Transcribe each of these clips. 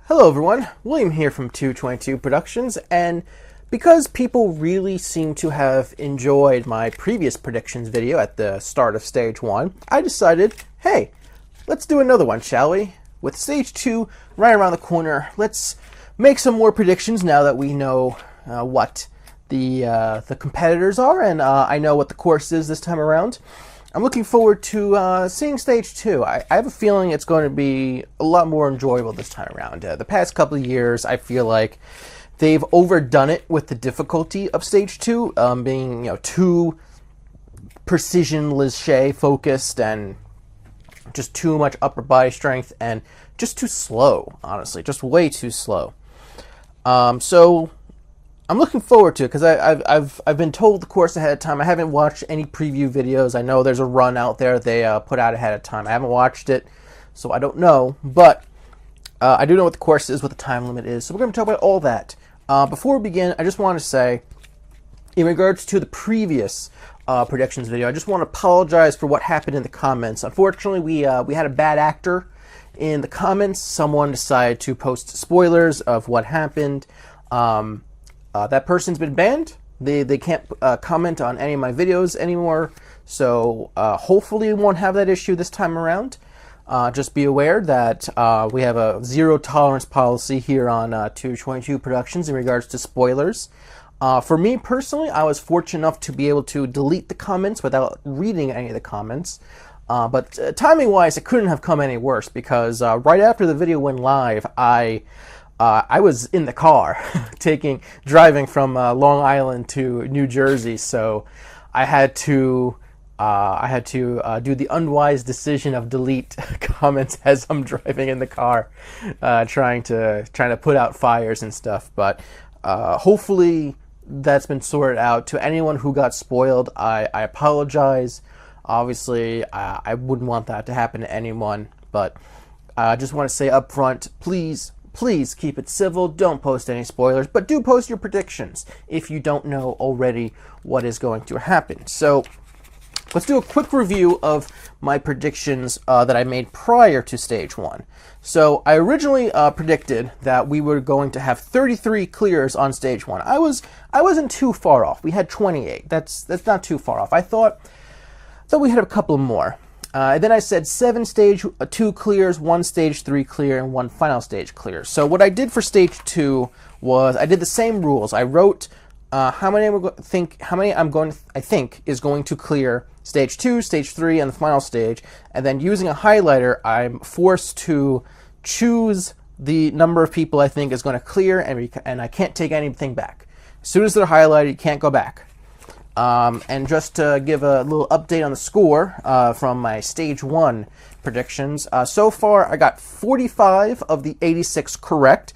Hello everyone, William here from 222 Productions, and because people really seem to have enjoyed my previous predictions video at the start of Stage 1, I decided, hey, let's do another one, shall we? With Stage 2 right around the corner, let's make some more predictions now that we know what the competitors are, and I know what the course is this time around. I'm looking forward to seeing Stage 2. I have a feeling it's going to be a lot more enjoyable this time around. The past couple of years, I feel like they've overdone it with the difficulty of Stage 2, being too precision légère focused and just too much upper body strength and just too slow, honestly, just way too slow. So I'm looking forward to it because I've been told the course ahead of time. I haven't watched any preview videos. I know there's a run out there they put out ahead of time. I haven't watched it, so I don't know. But I do know what the course is, what the time limit is. So we're going to talk about all that. Before we begin, I just want to say, in regards to the previous predictions video, I just want to apologize for what happened in the comments. Unfortunately, we had a bad actor in the comments. Someone decided to post spoilers of what happened. That person's been banned. They can't comment on any of my videos anymore. So hopefully we won't have that issue this time around. Just be aware that we have a zero tolerance policy here on 222 Productions in regards to spoilers. For me personally, I was fortunate enough to be able to delete the comments without reading any of the comments. But timing-wise, it couldn't have come any worse because right after the video went live, I was in the car driving from Long Island to New Jersey, so I had to do the unwise decision of delete comments as I'm driving in the car, trying to put out fires and stuff. But hopefully that's been sorted out. To anyone who got spoiled, I apologize. Obviously, I wouldn't want that to happen to anyone, but I just want to say up front, please keep it civil. Don't post any spoilers, but do post your predictions if you don't know already what is going to happen. So let's do a quick review of my predictions that I made prior to Stage 1. So I originally predicted that we were going to have 33 clears on Stage 1. I wasn't too far off. We had 28. That's not too far off. I thought we had a couple more. And then I said 7 Stage 2 clears, 1 Stage 3 clear, and 1 final stage clear. So what I did for Stage 2 was I did the same rules. I wrote how many I think is going to clear Stage 2, Stage 3, and the final stage. And then using a highlighter, I'm forced to choose the number of people I think is going to clear, and I can't take anything back. As soon as they're highlighted, you can't go back. And just to give a little update on the score from my Stage 1 predictions, so far I got 45 of the 86 correct.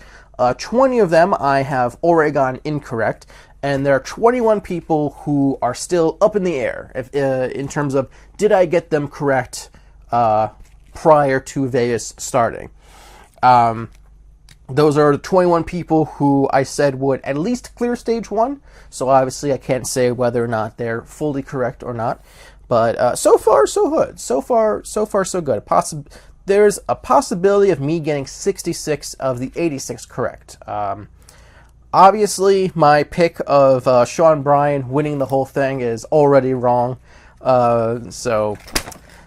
20 of them I have already gotten incorrect, and there are 21 people who are still up in the air in terms of did I get them correct prior to Vegas starting. Those are the 21 people who I said would at least clear Stage 1. So obviously I can't say whether or not they're fully correct or not. But so far, so good. So far, so good. There's a possibility of me getting 66 of the 86 correct. Obviously, my pick of Sean Bryan winning the whole thing is already wrong. So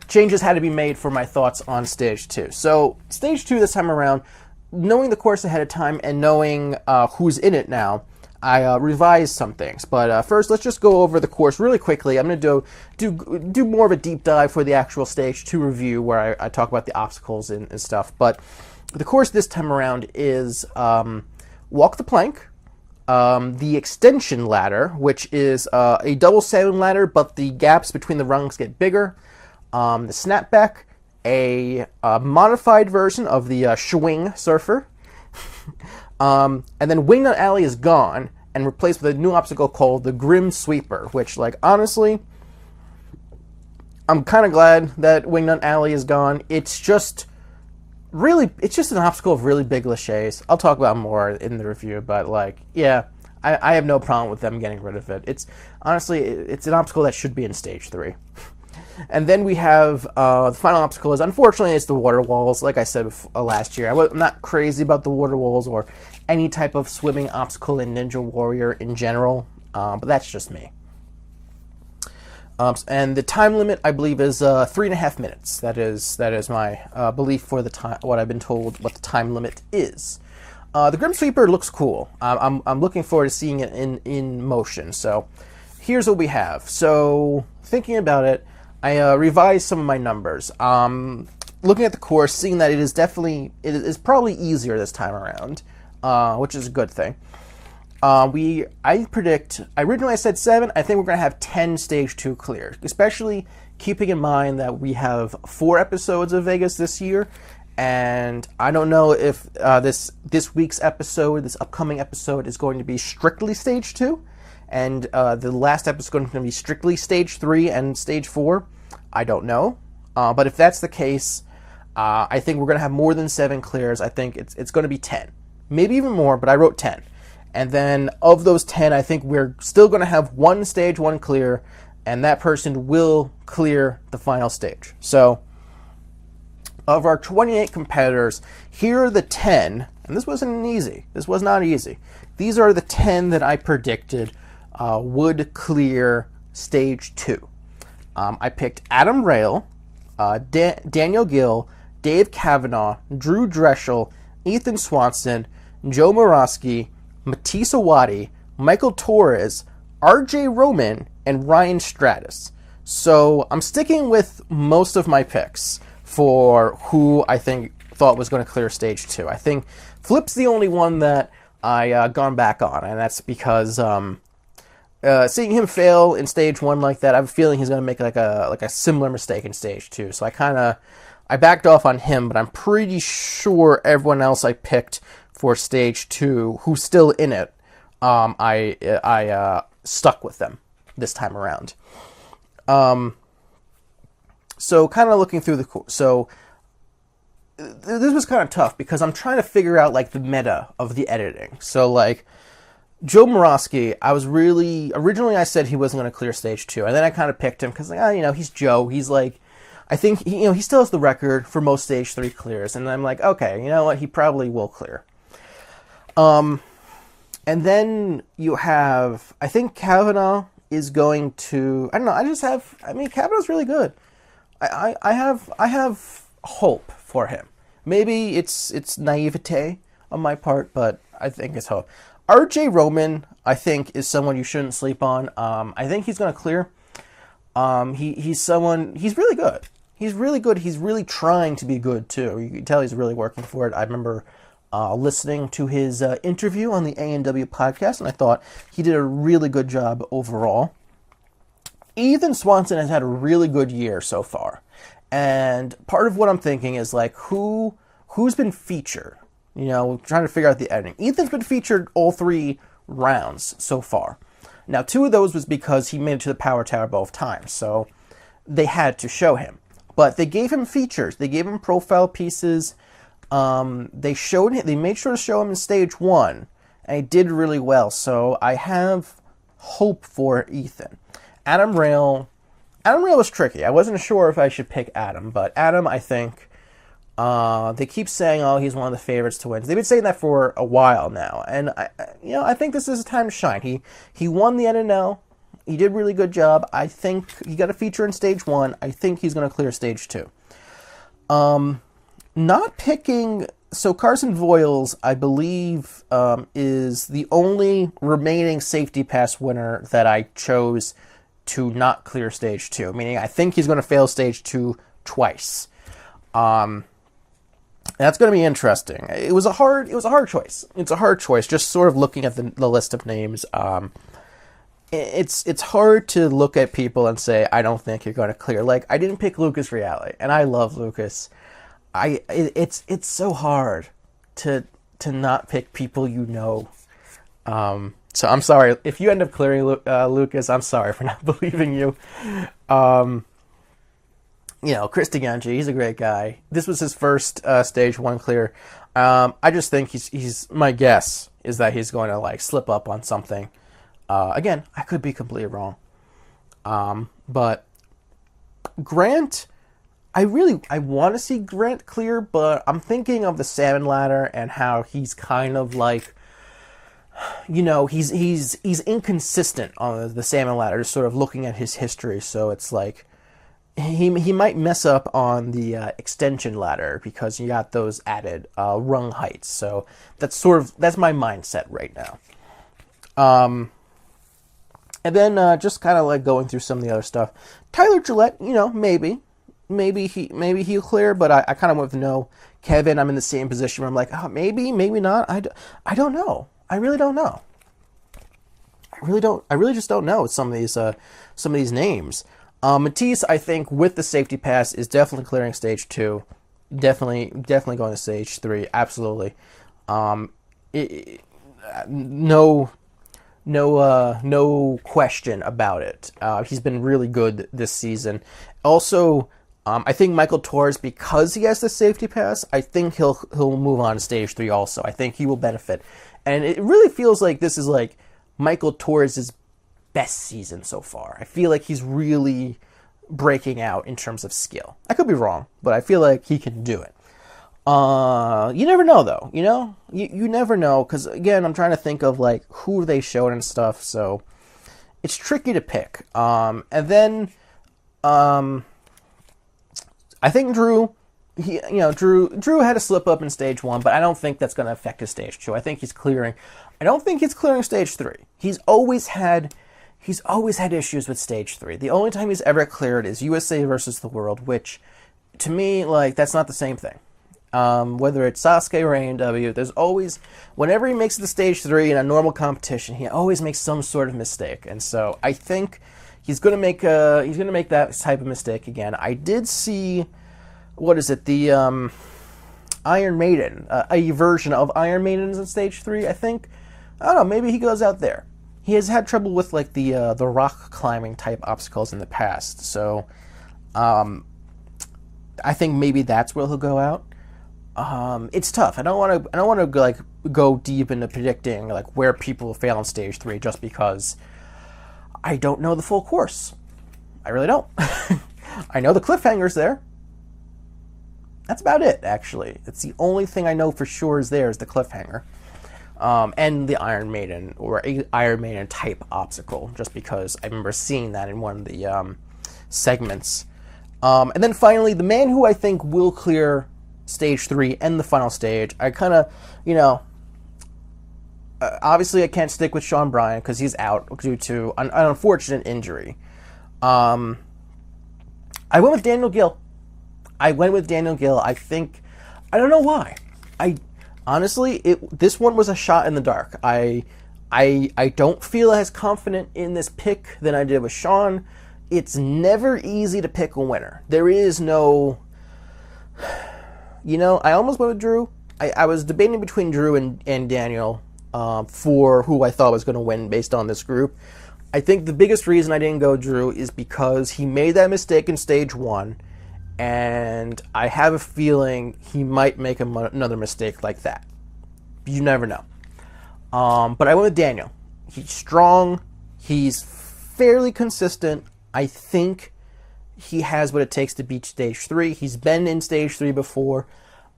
changes had to be made for my thoughts on Stage 2. So Stage 2 this time around, knowing the course ahead of time and knowing who's in it now, I revised some things. But first, let's just go over the course really quickly. I'm going to do more of a deep dive for the actual Stage 2 review where I talk about the obstacles and stuff. But the course this time around is walk the plank, the extension ladder, which is a double sailing ladder, but the gaps between the rungs get bigger, the snapback, a modified version of the swing surfer, and then Wingnut Alley is gone and replaced with a new obstacle called the Grim Sweeper, which, like, honestly, I'm kind of glad that Wingnut Alley is gone. It's just an obstacle of really big cliches. I'll talk about more in the review, but, like, yeah, I have no problem with them getting rid of it. It's honestly, it's an obstacle that should be in Stage 3. And then we have the final obstacle is, unfortunately, it's the water walls. Like I said last year, I'm not crazy about the water walls or any type of swimming obstacle in Ninja Warrior in general, but that's just me. And the time limit, I believe, is 3.5 minutes. That is my belief for the time. What I've been told, what the time limit is. The Grim Sweeper looks cool. I'm looking forward to seeing it in motion. So here's what we have. So thinking about it, I revised some of my numbers. Looking at the course, seeing that it is probably easier this time around, which is a good thing. I predict, originally I said 7, I think we're going to have 10 Stage 2 clear, especially keeping in mind that we have 4 episodes of Vegas this year, and I don't know if this week's episode, this upcoming episode, is going to be strictly Stage 2, and the last episode is going to be strictly Stage 3 and Stage 4. I don't know, but if that's the case, I think we're going to have more than 7 clears. I think it's going to be 10, maybe even more, but I wrote 10. And then of those 10, I think we're still going to have 1 Stage 1 clear, and that person will clear the final stage. So, of our 28 competitors, here are the 10, and this wasn't easy. This was not easy. These are the 10 that I predicted would clear Stage 2. I picked Adam Rail, Daniel Gill, Dave Kavanaugh, Drew Dreschel, Ethan Swanson, Joe Morosky, Matisse Awadi, Michael Torres, RJ Roman, and Ryan Stratus. So I'm sticking with most of my picks for who I thought was going to clear Stage 2. I think Flip's the only one that I gone back on, and that's because seeing him fail in Stage 1 like that, I have a feeling he's going to make like a similar mistake in Stage 2. So I backed off on him, but I'm pretty sure everyone else I picked for Stage 2, who's still in it, I stuck with them this time around. So kind of looking through so this was kind of tough because I'm trying to figure out like the meta of the editing. So like Joe Morosky, originally I said he wasn't going to clear Stage 2, and then I kind of picked him because he's Joe. He's like, I think he still has the record for most Stage 3 clears, and I'm like, okay, you know what, he probably will clear. And then you have, I think Kavanaugh is going to, I don't know, Kavanaugh's really good. I have hope for him. Maybe it's naivete on my part, but I think it's hope. RJ Roman, I think, is someone you shouldn't sleep on. I think he's going to clear. He's really good. He's really good. He's really trying to be good, too. You can tell he's really working for it. I remember listening to his interview on the A&W podcast, and I thought he did a really good job overall. Ethan Swanson has had a really good year so far, and part of what I'm thinking is like who's been featured. Trying to figure out the editing. Ethan's been featured all 3 rounds so far. Now 2 of those was because he made it to the Power Tower both times, so they had to show him. But they gave him features. They gave him profile pieces. They made sure to show him in Stage 1, and he did really well. So I have hope for Ethan. Adam Rail was tricky. I wasn't sure if I should pick Adam, but Adam, I think, they keep saying, oh, he's one of the favorites to win. They've been saying that for a while now, and I think this is a time to shine. He won the NNL. He did a really good job. I think he got a feature in Stage 1. I think he's going to clear Stage 2. Not picking, so Carson Voiles, I believe, is the only remaining Safety Pass winner that I chose to not clear Stage 2. Meaning, I think he's going to fail Stage 2 twice. That's going to be interesting. It was a hard choice. It's a hard choice. Just sort of looking at the list of names. It's hard to look at people and say, I don't think you're going to clear. Like, I didn't pick Lucas Reale, and I love Lucas. It's so hard to not pick people So I'm sorry if you end up clearing Lucas. I'm sorry for not believing you. Chris DeGangi, he's a great guy. This was his first Stage 1 clear. I just think he's my guess is that he's going to slip up on something. Again, I could be completely wrong. But Grant, I want to see Grant clear, but I'm thinking of the salmon ladder and how he's kind of like, you know, he's inconsistent on the salmon ladder, just sort of looking at his history. So it's like he might mess up on the extension ladder because you got those added rung heights. So that's my mindset right now. And then just kind of like going through some of the other stuff. Tyler Gillette, you know, maybe he'll clear, but I kind of want to know. Kevin, I'm in the same position where I'm like, oh, maybe not. I don't know. I really don't know. I really just don't know some of these names. Matisse, I think with the safety pass is definitely clearing stage 2. Definitely going to stage 3. Absolutely. No question about it. He's been really good this season. Also, I think Michael Torres, because he has the safety pass, I think he'll move on to stage 3 also. I think he will benefit. And it really feels like this is like Michael Torres' best season so far. I feel like he's really breaking out in terms of skill. I could be wrong, but I feel like he can do it. You never know, though. You know, you never know, because again, I'm trying to think of like who they showed and stuff, so it's tricky to pick. And then I think Drew. Drew had a slip up in stage 1, but I don't think that's going to affect his stage 2. I think he's clearing. I don't think he's clearing stage 3. He's always had issues with stage 3. The only time he's ever cleared is USA versus the World, which to me, like, that's not the same thing. Whether it's Sasuke or A&W, there's always, whenever he makes it to stage 3 in a normal competition, he always makes some sort of mistake. And so I think he's going to make that type of mistake again. I did see, what is it, the Iron Maiden, a version of Iron Maidens in stage 3, I think. I don't know, maybe he goes out there. He has had trouble with like the rock climbing type obstacles in the past, so I think maybe that's where he'll go out. It's tough. I don't want to like go deep into predicting like where people will fail on stage 3 just because I don't know the full course. I really don't. I know the cliffhanger's there. That's about it, actually. It's the only thing I know for sure is there is the cliffhanger. And the Iron Maiden or Iron Maiden type obstacle, just because I remember seeing that in one of the segments. And then finally, the man who I think will clear stage 3 and the final stage, I kind of, obviously I can't stick with Sean Bryan because he's out due to an unfortunate injury. I went with Daniel Gill. I think, I don't know why. Honestly, this one was a shot in the dark. I don't feel as confident in this pick than I did with Sean. It's never easy to pick a winner. There is no, I almost went with Drew. I was debating between Drew and Daniel for who I thought was going to win based on this group. I think the biggest reason I didn't go Drew is because he made that mistake in stage 1. And I have a feeling he might make another mistake like that. You never know. But I went with Daniel. He's strong. He's fairly consistent. I think he has what it takes to beat stage 3. He's been in stage 3 before.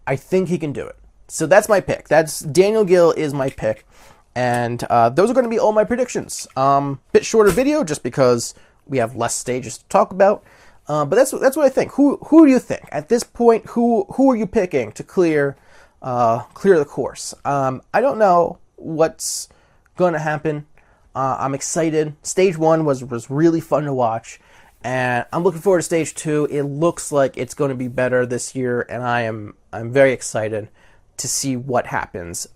I think he can do it. So that's my pick. Daniel Gill is my pick. And those are going to be all my predictions. Bit shorter video just because we have less stages to talk about. But that's what I think. Who do you think at this point? Who are you picking to clear the course? I don't know what's going to happen. I'm excited. Stage 1 was really fun to watch, and I'm looking forward to stage 2. It looks like it's going to be better this year, and I'm very excited to see what happens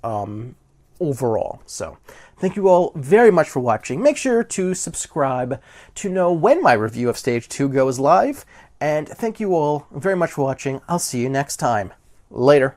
overall. So thank you all very much for watching. Make sure to subscribe to know when my review of Stage 2 goes live. And thank you all very much for watching. I'll see you next time. Later.